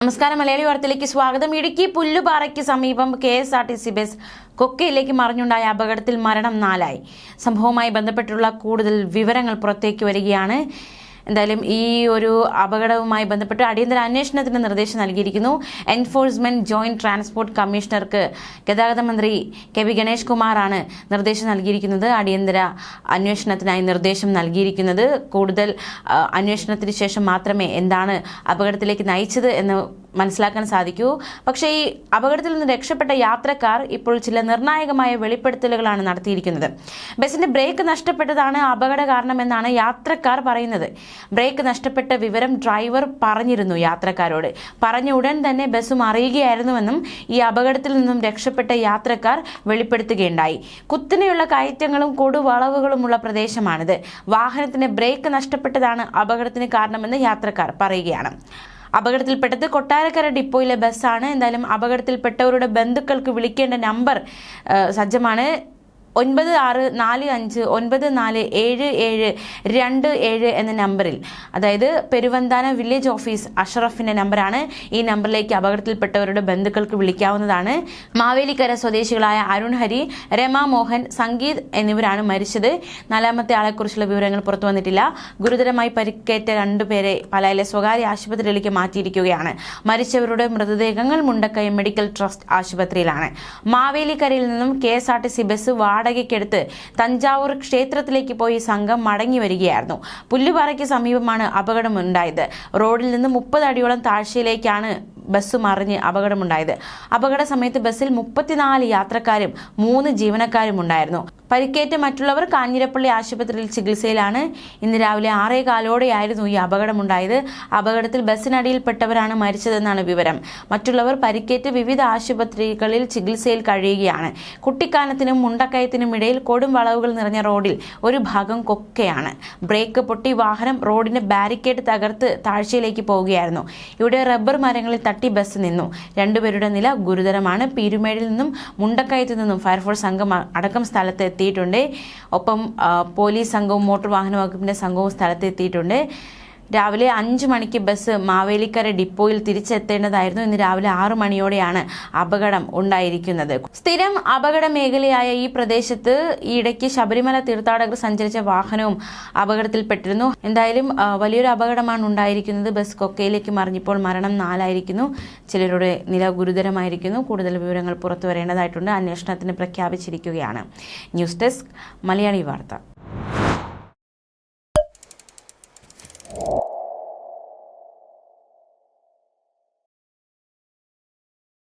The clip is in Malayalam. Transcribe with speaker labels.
Speaker 1: നമസ്കാരം. മലയാളി വാർത്തയിലേക്ക് സ്വാഗതം. ഇടുക്കി പുല്ലുപാറയ്ക്ക് സമീപം KSRTC ബസ് കൊക്കയിലേക്ക് മറിഞ്ഞുണ്ടായ അപകടത്തിൽ മരണം 4 സംഭവവുമായി ബന്ധപ്പെട്ടുള്ള കൂടുതൽ വിവരങ്ങൾ പുറത്തേക്ക് വരികയാണ്. എന്തായാലും ഈ ഒരു അപകടവുമായി ബന്ധപ്പെട്ട് അടിയന്തര അന്വേഷണത്തിന് നിർദ്ദേശം നൽകിയിരിക്കുന്നു. എൻഫോഴ്സ്മെന്റ് ജോയിന്റ് ട്രാൻസ്പോർട്ട് കമ്മീഷണർക്ക് ഗതാഗത മന്ത്രി KV ഗണേഷ് കുമാറാണ് നിർദ്ദേശം നൽകിയിരിക്കുന്നത്. അടിയന്തര അന്വേഷണത്തിനായി നിർദ്ദേശം നൽകിയിരിക്കുന്നത്. കൂടുതൽ അന്വേഷണത്തിന് ശേഷം മാത്രമേ എന്താണ് അപകടത്തിലേക്ക് നയിച്ചത് എന്ന് മനസ്സിലാക്കാൻ സാധിക്കൂ. പക്ഷേ ഈ അപകടത്തിൽ നിന്ന് രക്ഷപ്പെട്ട യാത്രക്കാർ ഇപ്പോൾ ചില നിർണായകമായ വെളിപ്പെടുത്തലുകളാണ് നടത്തിയിരിക്കുന്നത്. ബസിന്റെ ബ്രേക്ക് നഷ്ടപ്പെട്ടതാണ് അപകട കാരണമെന്നാണ് യാത്രക്കാർ പറയുന്നത്. ബ്രേക്ക് നഷ്ടപ്പെട്ട വിവരം ഡ്രൈവർ പറഞ്ഞിരുന്നു യാത്രക്കാരോട്. പറഞ്ഞ ഉടൻ തന്നെ ബസ്സും അറിയുകയായിരുന്നുവെന്നും ഈ അപകടത്തിൽ നിന്നും രക്ഷപ്പെട്ട യാത്രക്കാർ വെളിപ്പെടുത്തുകയുണ്ടായി. കുത്തനെയുള്ള കയറ്റങ്ങളും കൊടുവളവുകളുമുള്ള പ്രദേശമാണിത്. വാഹനത്തിന് ബ്രേക്ക് നഷ്ടപ്പെട്ടതാണ് അപകടത്തിന് കാരണമെന്ന് യാത്രക്കാർ പറയുകയാണ്. അപകടത്തിൽപ്പെട്ടത് കൊട്ടാരക്കര ഡിപ്പോയിലെ ബസ്സാണ്. എന്തായാലും അപകടത്തിൽപ്പെട്ടവരുടെ ബന്ധുക്കൾക്ക് വിളിക്കേണ്ട നമ്പർ സജ്ജമാണ്. 9645947727 എന്ന നമ്പറിൽ, അതായത് പെരുവന്താന വില്ലേജ് ഓഫീസ് അഷറഫിന്റെ നമ്പറാണ്. ഈ നമ്പറിലേക്ക് അപകടത്തിൽപ്പെട്ടവരുടെ ബന്ധുക്കൾക്ക് വിളിക്കാവുന്നതാണ്. മാവേലിക്കര സ്വദേശികളായ അരുൺ ഹരി, രമ മോഹൻ, സംഗീത് എന്നിവരാണ് മരിച്ചത്. 4ാമത്തെ ആളെക്കുറിച്ചുള്ള വിവരങ്ങൾ പുറത്തു വന്നിട്ടില്ല. ഗുരുതരമായി പരിക്കേറ്റ 2 പേരെ പാലായിലെ സ്വകാര്യ ആശുപത്രിയിലേക്ക് മാറ്റിയിരിക്കുകയാണ്. മരിച്ചവരുടെ മൃതദേഹങ്ങൾ മുണ്ടക്കയം മെഡിക്കൽ ട്രസ്റ്റ് ആശുപത്രിയിലാണ്. മാവേലിക്കരയിൽ നിന്നും KSRTC ബസ് വാടകയ്ക്കെടുത്ത് തഞ്ചാവൂർ ക്ഷേത്രത്തിലേക്ക് പോയി സംഘം മടങ്ങി വരികയായിരുന്നു. പുല്ലുപാറയ്ക്ക് സമീപമാണ് അപകടമുണ്ടായത്. റോഡിൽ നിന്ന് 30 അടിയോളം താഴ്ചയിലേക്കാണ് ബസ് മറിഞ്ഞ് അപകടമുണ്ടായത്. അപകട സമയത്ത് ബസ്സിൽ 34 യാത്രക്കാരും 3 ജീവനക്കാരും ഉണ്ടായിരുന്നു. പരിക്കേറ്റ മറ്റുള്ളവർ കാഞ്ഞിരപ്പള്ളി ആശുപത്രിയിൽ ചികിത്സയിലാണ്. ഇന്ന് രാവിലെ 6:15 ഈ അപകടമുണ്ടായത്. അപകടത്തിൽ ബസ്സിനടിയിൽപ്പെട്ടവരാണ് മരിച്ചതെന്നാണ് വിവരം. മറ്റുള്ളവർ പരിക്കേറ്റ് വിവിധ ആശുപത്രികളിൽ ചികിത്സയിൽ കഴിയുകയാണ്. കുട്ടിക്കാനത്തിനും മുണ്ടക്കയത്തിനും ഇടയിൽ കൊടും വളവുകൾ നിറഞ്ഞ റോഡിൽ ഒരു ഭാഗം കൊക്കയാണ്. ബ്രേക്ക് പൊട്ടി വാഹനം റോഡിന്റെ ബാരിക്കേഡ് തകർത്ത് താഴ്ചയിലേക്ക് പോവുകയായിരുന്നു. ഇവിടെ റബ്ബർ മരങ്ങളിൽ തട്ടി ബസ് നിന്നു. 2 പേരുടെ നില ഗുരുതരമാണ്. പീരുമേടിൽ നിന്നും മുണ്ടക്കയത്തു നിന്നും ഫയർഫോഴ്സ് സംഘം അടക്കം സ്ഥലത്ത് എത്തിയിട്ടുണ്ട്. ഒപ്പം പോലീസ് സംഘവും മോട്ടോർ വാഹന വകുപ്പിന്റെ സംഘവും സ്ഥലത്ത് എത്തിയിട്ടുണ്ട്. രാവിലെ 5 മണിക്ക് ബസ് മാവേലിക്കര ഡിപ്പോയിൽ തിരിച്ചെത്തേണ്ടതായിരുന്നു. ഇന്ന് രാവിലെ 6 മണിയോടെയാണ് അപകടം ഉണ്ടായിരിക്കുന്നത്. സ്ഥിരം അപകട മേഖലയായ ഈ പ്രദേശത്ത് ഇടയ്ക്ക് ശബരിമല തീർത്ഥാടകർ സഞ്ചരിച്ച വാഹനവും അപകടത്തിൽപ്പെട്ടിരുന്നു. എന്തായാലും വലിയൊരു അപകടമാണ് ഉണ്ടായിരിക്കുന്നത്. ബസ് കൊക്കയിലേക്ക് മറിഞ്ഞപ്പോൾ മരണം 4 ചിലരുടെ നില ഗുരുതരമായിരിക്കുന്നു. കൂടുതൽ വിവരങ്ങൾ പുറത്തു വരേണ്ടതായിട്ടുണ്ട്. അന്വേഷണത്തിന് പ്രഖ്യാപിച്ചിരിക്കുകയാണ്. ന്യൂസ് ഡെസ്ക് മലയാളി വാർത്ത.